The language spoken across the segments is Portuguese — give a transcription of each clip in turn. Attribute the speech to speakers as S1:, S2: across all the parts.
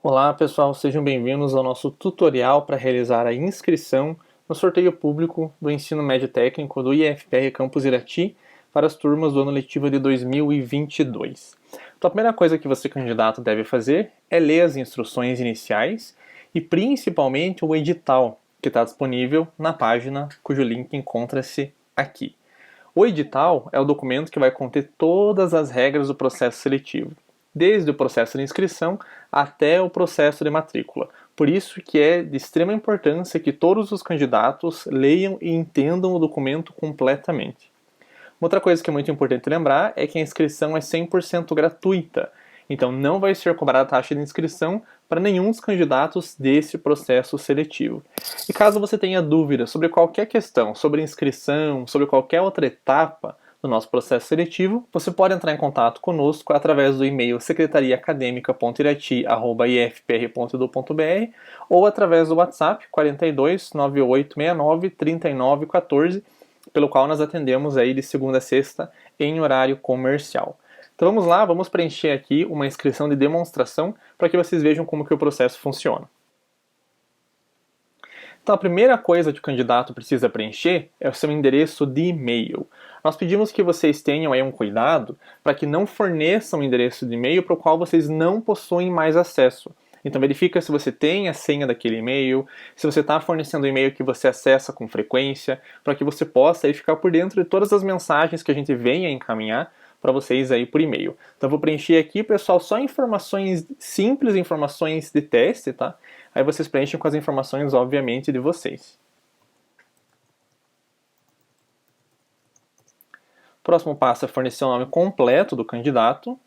S1: Olá pessoal, sejam bem-vindos ao nosso tutorial para realizar a inscrição no sorteio público do Ensino Médio Técnico do IFPR Campus Irati para as turmas do ano letivo de 2022. Então a primeira coisa que você, candidato, deve fazer é ler as instruções iniciais e principalmente o edital que está disponível na página cujo link encontra-se aqui. O edital é o documento que vai conter todas as regras do processo seletivo, desde o processo de inscrição até o processo de matrícula. Por isso que é de extrema importância que todos os candidatos leiam e entendam o documento completamente. Outra coisa que é muito importante lembrar é que a inscrição é 100% gratuita, então não vai ser cobrada taxa de inscrição para nenhum dos candidatos desse processo seletivo. E caso você tenha dúvida sobre qualquer questão, sobre inscrição, sobre qualquer outra etapa do nosso processo seletivo, você pode entrar em contato conosco através do e-mail secretariaacademica.irati@ifpr.edu.br ou através do WhatsApp 42 9869 3914, pelo qual nós atendemos aí de segunda a sexta em horário comercial. Então vamos lá, vamos preencher aqui uma inscrição de demonstração para que vocês vejam como que o processo funciona. Então a primeira coisa que o candidato precisa preencher é o seu endereço de e-mail. Nós pedimos que vocês tenham aí um cuidado para que não forneçam um endereço de e-mail para o qual vocês não possuem mais acesso. Então verifica se você tem a senha daquele e-mail, se você está fornecendo um e-mail que você acessa com frequência, para que você possa aí ficar por dentro de todas as mensagens que a gente venha encaminhar para vocês aí por e-mail. Então vou preencher aqui, pessoal, só informações simples, informações de teste, tá? Aí vocês preenchem com as informações, obviamente, de vocês. O próximo passo é fornecer o nome completo do candidato.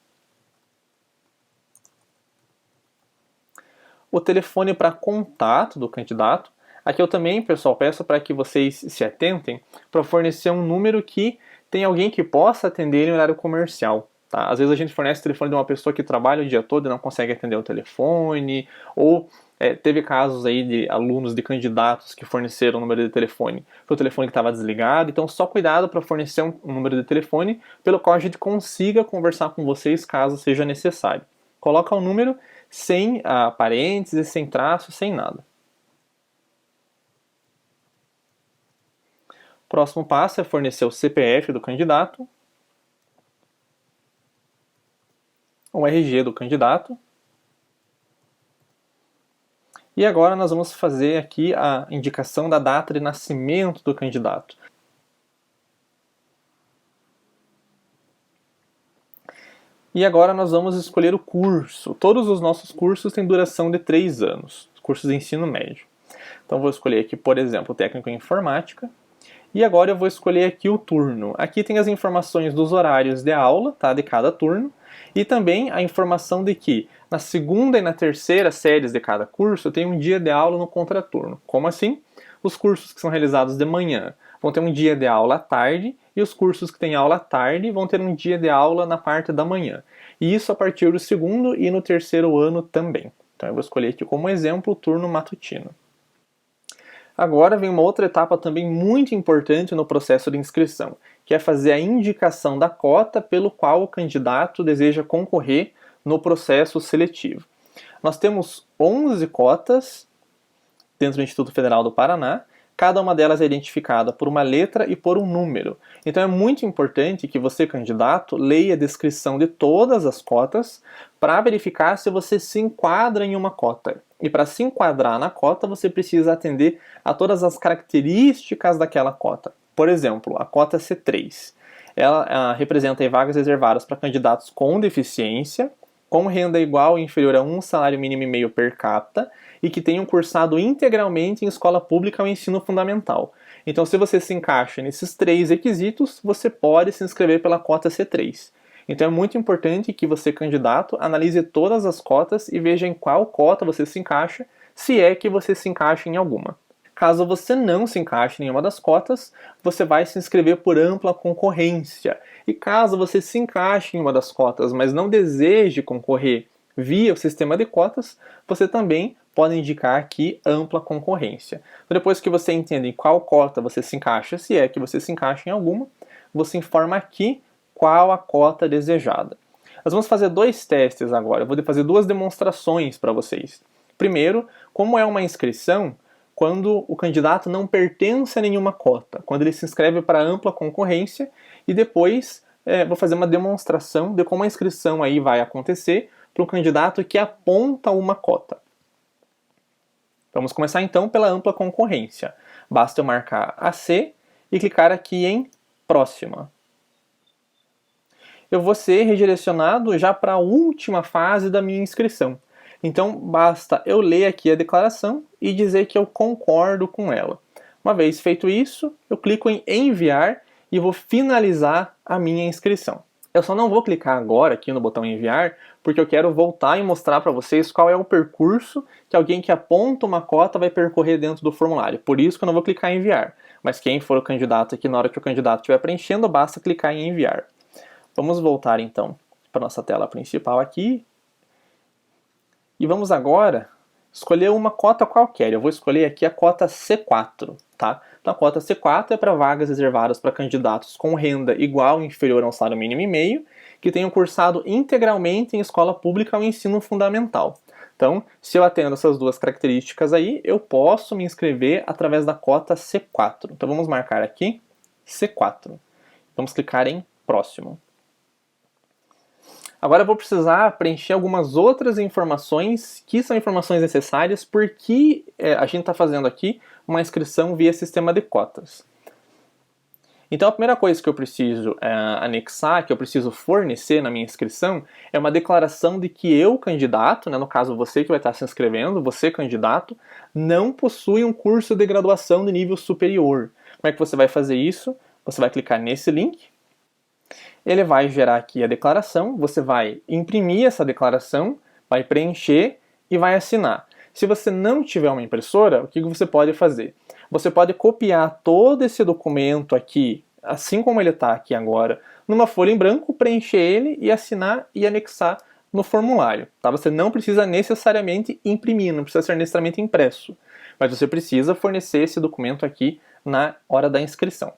S1: O telefone para contato do candidato. Aqui eu também, pessoal, peço para que vocês se atentem para fornecer um número que tem alguém que possa atender em horário comercial. Tá? Às vezes a gente fornece o telefone de uma pessoa que trabalha o dia todo e não consegue atender o telefone, ou teve casos aí de alunos, de candidatos que forneceram o número de telefone para o telefone que estava desligado. Então só cuidado para fornecer um número de telefone pelo qual a gente consiga conversar com vocês caso seja necessário. Coloca o número sem parênteses, sem traço, sem nada. O próximo passo é fornecer o CPF do candidato, o RG do candidato. E agora nós vamos fazer aqui a indicação da data de nascimento do candidato. E agora nós vamos escolher o curso. Todos os nossos cursos têm duração de 3 anos, cursos de ensino médio. Então vou escolher aqui, por exemplo, técnico em informática. E agora eu vou escolher aqui o turno. Aqui tem as informações dos horários de aula, tá, de cada turno. E também a informação de que na segunda e na terceira séries de cada curso tem um dia de aula no contraturno. Como assim? Os cursos que são realizados de manhã vão ter um dia de aula à tarde e os cursos que têm aula à tarde vão ter um dia de aula na parte da manhã. E isso a partir do segundo e no terceiro ano também. Então eu vou escolher aqui como exemplo o turno matutino. Agora vem uma outra etapa também muito importante no processo de inscrição, que é fazer a indicação da cota pelo qual o candidato deseja concorrer no processo seletivo. Nós temos 11 cotas dentro do Instituto Federal do Paraná, cada uma delas é identificada por uma letra e por um número. Então é muito importante que você, candidato, leia a descrição de todas as cotas para verificar se você se enquadra em uma cota. E para se enquadrar na cota, você precisa atender a todas as características daquela cota. Por exemplo, a cota C3. Ela representa vagas reservadas para candidatos com deficiência, com renda igual ou inferior a um salário mínimo e meio per capita e que tenham cursado integralmente em escola pública ou ensino fundamental. Então, se você se encaixa nesses 3 requisitos, você pode se inscrever pela cota C3. Então, é muito importante que você, candidato, analise todas as cotas e veja em qual cota você se encaixa, se é que você se encaixa em alguma. Caso você não se encaixe em nenhuma das cotas, você vai se inscrever por ampla concorrência. E caso você se encaixe em uma das cotas, mas não deseje concorrer via o sistema de cotas, você também pode indicar aqui ampla concorrência. Depois que você entende em qual cota você se encaixa, se é que você se encaixa em alguma, você informa aqui qual a cota desejada. Nós vamos fazer dois testes agora, eu vou fazer duas demonstrações para vocês. Primeiro, como é uma inscrição quando o candidato não pertence a nenhuma cota, quando ele se inscreve para ampla concorrência, e depois vou fazer uma demonstração de como a inscrição aí vai acontecer para um candidato que aponta uma cota. Vamos começar então pela ampla concorrência. Basta eu marcar AC e clicar aqui em Próxima. Eu vou ser redirecionado já para a última fase da minha inscrição. Então basta eu ler aqui a declaração e dizer que eu concordo com ela. Uma vez feito isso, eu clico em Enviar e vou finalizar a minha inscrição. Eu só não vou clicar agora aqui no botão Enviar, porque eu quero voltar e mostrar para vocês qual é o percurso que alguém que aponta uma cota vai percorrer dentro do formulário. Por isso que eu não vou clicar em Enviar. Mas quem for o candidato aqui, na hora que o candidato estiver preenchendo, basta clicar em Enviar. Vamos voltar então para a nossa tela principal aqui. E vamos agora escolher uma cota qualquer. Eu vou escolher aqui a cota C4, tá? Então a cota C4 é para vagas reservadas para candidatos com renda igual ou inferior a um salário mínimo e meio, que tenham cursado integralmente em escola pública ou ensino fundamental. Então, se eu atendo essas duas características aí, eu posso me inscrever através da cota C4. Então vamos marcar aqui C4. Vamos clicar em Próximo. Agora eu vou precisar preencher algumas outras informações que são informações necessárias porque a gente está fazendo aqui uma inscrição via sistema de cotas. Então a primeira coisa que eu preciso anexar, que eu preciso fornecer na minha inscrição, é uma declaração de que eu, candidato, no caso você que vai estar se inscrevendo, você candidato, não possui um curso de graduação de nível superior. Como é que você vai fazer isso? Você vai clicar nesse link. Ele vai gerar aqui a declaração, você vai imprimir essa declaração, vai preencher e vai assinar. Se você não tiver uma impressora, o que você pode fazer? Você pode copiar todo esse documento aqui, assim como ele está aqui agora, numa folha em branco, preencher ele e assinar e anexar no formulário. Tá? Você não precisa necessariamente imprimir, não precisa ser necessariamente impresso, mas você precisa fornecer esse documento aqui na hora da inscrição.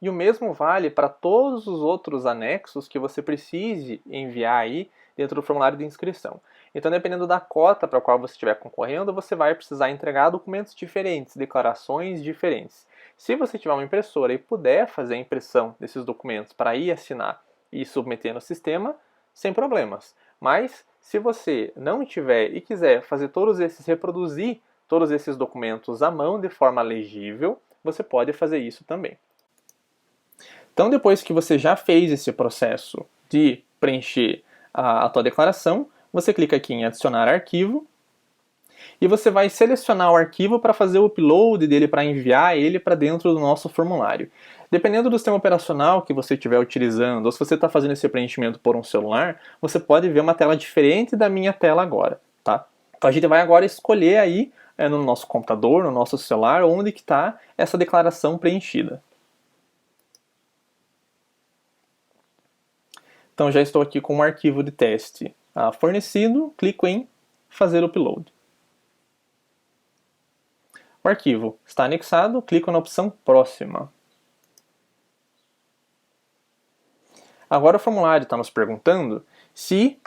S1: E o mesmo vale para todos os outros anexos que você precise enviar aí dentro do formulário de inscrição. Então, dependendo da cota para a qual você estiver concorrendo, você vai precisar entregar documentos diferentes, declarações diferentes. Se você tiver uma impressora e puder fazer a impressão desses documentos para ir assinar e submeter no sistema, sem problemas. Mas, se você não tiver e quiser fazer reproduzir todos esses documentos à mão de forma legível, você pode fazer isso também. Então, depois que você já fez esse processo de preencher a tua declaração, você clica aqui em adicionar arquivo e você vai selecionar o arquivo para fazer o upload dele, para enviar ele para dentro do nosso formulário. Dependendo do sistema operacional que você estiver utilizando, ou se você está fazendo esse preenchimento por um celular, você pode ver uma tela diferente da minha tela agora, tá? Então a gente vai agora escolher aí no nosso computador, no nosso celular, onde que está essa declaração preenchida. Então já estou aqui com um arquivo de teste fornecido, clico em fazer upload. O arquivo está anexado, clico na opção próxima. Agora o formulário está nos perguntando se,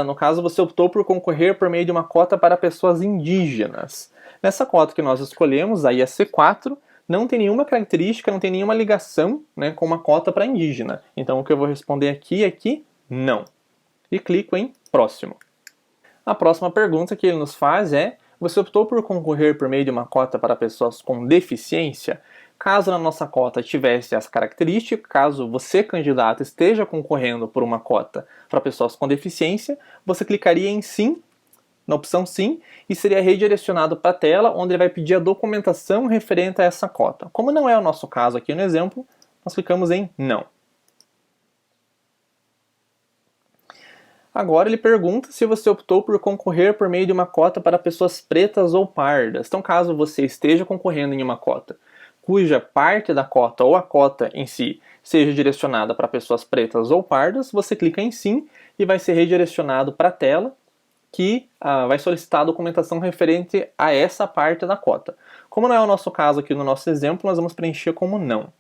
S1: no caso, você optou por concorrer por meio de uma cota para pessoas indígenas. Nessa cota que nós escolhemos, a C4, não tem nenhuma característica, não tem nenhuma ligação, com uma cota para indígena. Então o que eu vou responder aqui é que não. E clico em Próximo. A próxima pergunta que ele nos faz é: você optou por concorrer por meio de uma cota para pessoas com deficiência? Caso na nossa cota tivesse essa característica, caso você, candidato, esteja concorrendo por uma cota para pessoas com deficiência, você clicaria em Sim, na opção Sim, e seria redirecionado para a tela onde ele vai pedir a documentação referente a essa cota. Como não é o nosso caso aqui no exemplo, nós clicamos em Não. Agora ele pergunta se você optou por concorrer por meio de uma cota para pessoas pretas ou pardas. Então, caso você esteja concorrendo em uma cota cuja parte da cota ou a cota em si seja direcionada para pessoas pretas ou pardas, você clica em Sim e vai ser redirecionado para a tela que vai solicitar a documentação referente a essa parte da cota. Como não é o nosso caso aqui no nosso exemplo, nós vamos preencher como Não.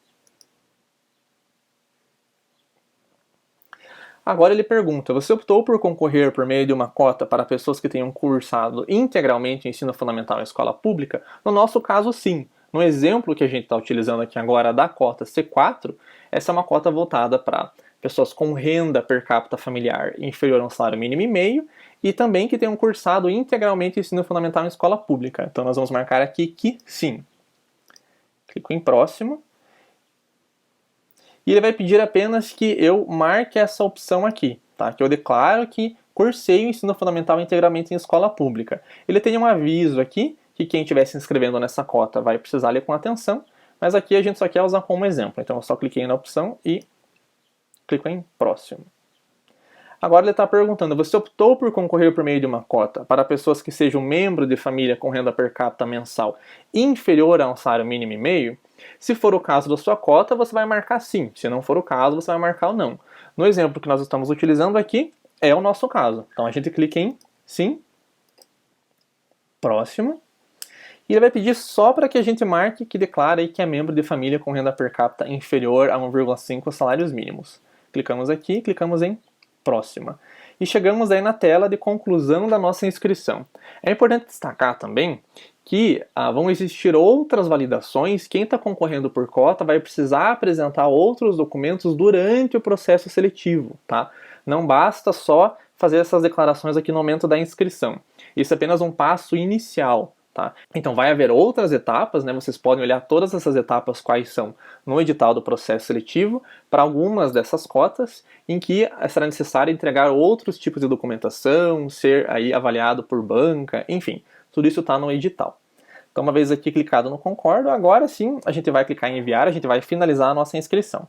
S1: Agora ele pergunta, você optou por concorrer por meio de uma cota para pessoas que tenham cursado integralmente ensino fundamental em escola pública? No nosso caso, sim. No exemplo que a gente está utilizando aqui agora da cota C4, essa é uma cota voltada para pessoas com renda per capita familiar inferior a um salário mínimo e meio e também que tenham cursado integralmente ensino fundamental em escola pública. Então nós vamos marcar aqui que sim. Clico em próximo. E ele vai pedir apenas que eu marque essa opção aqui, tá? Que eu declaro que cursei o ensino fundamental integralmente em escola pública. Ele tem um aviso aqui que quem estiver se inscrevendo nessa cota vai precisar ler com atenção, mas aqui a gente só quer usar como exemplo. Então eu só cliquei na opção e clico em próximo. Agora ele está perguntando, você optou por concorrer por meio de uma cota para pessoas que sejam membro de família com renda per capita mensal inferior a um salário mínimo e meio? Se for o caso da sua cota, você vai marcar sim. Se não for o caso, você vai marcar o não. No exemplo que nós estamos utilizando aqui, é o nosso caso. Então a gente clica em sim, próximo. E ele vai pedir só para que a gente marque que declara aí que é membro de família com renda per capita inferior a 1,5 salários mínimos. Clicamos aqui, clicamos em próxima. E chegamos aí na tela de conclusão da nossa inscrição. É importante destacar também que vão existir outras validações. Quem está concorrendo por cota vai precisar apresentar outros documentos durante o processo seletivo, tá? Não basta só fazer essas declarações aqui no momento da inscrição. Isso é apenas um passo inicial. Tá? Então vai haver outras etapas, né? Vocês podem olhar todas essas etapas quais são no edital do processo seletivo para algumas dessas cotas em que será necessário entregar outros tipos de documentação, ser aí avaliado por banca, enfim, tudo isso está no edital. Então uma vez aqui clicado no concordo, agora sim a gente vai clicar em enviar, a gente vai finalizar a nossa inscrição.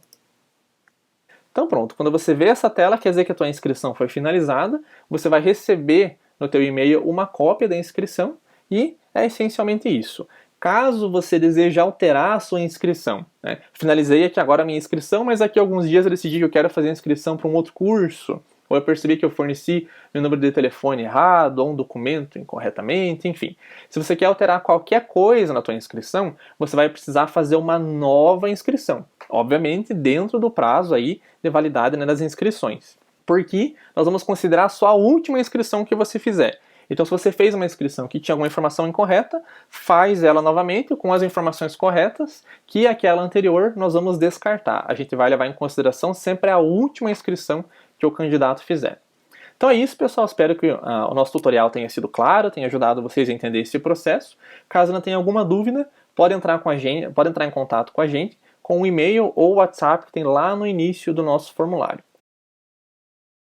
S1: Então pronto, quando você vê essa tela, quer dizer que a tua inscrição foi finalizada, você vai receber no teu e-mail uma cópia da inscrição e é essencialmente isso. Caso você deseje alterar a sua inscrição, né? Finalizei aqui agora a minha inscrição, mas daqui a alguns dias eu decidi que eu quero fazer a inscrição para um outro curso, ou eu percebi que eu forneci meu número de telefone errado, ou um documento incorretamente, enfim. Se você quer alterar qualquer coisa na tua inscrição, você vai precisar fazer uma nova inscrição. Obviamente dentro do prazo aí de validade, né, das inscrições. Porque nós vamos considerar só a última inscrição que você fizer. Então, se você fez uma inscrição que tinha alguma informação incorreta, faz ela novamente com as informações corretas, que aquela anterior nós vamos descartar. A gente vai levar em consideração sempre a última inscrição que o candidato fizer. Então é isso, pessoal. Espero que o nosso tutorial tenha sido claro, tenha ajudado vocês a entender esse processo. Caso não tenha alguma dúvida, pode entrar em contato com a gente com o e-mail ou o WhatsApp que tem lá no início do nosso formulário.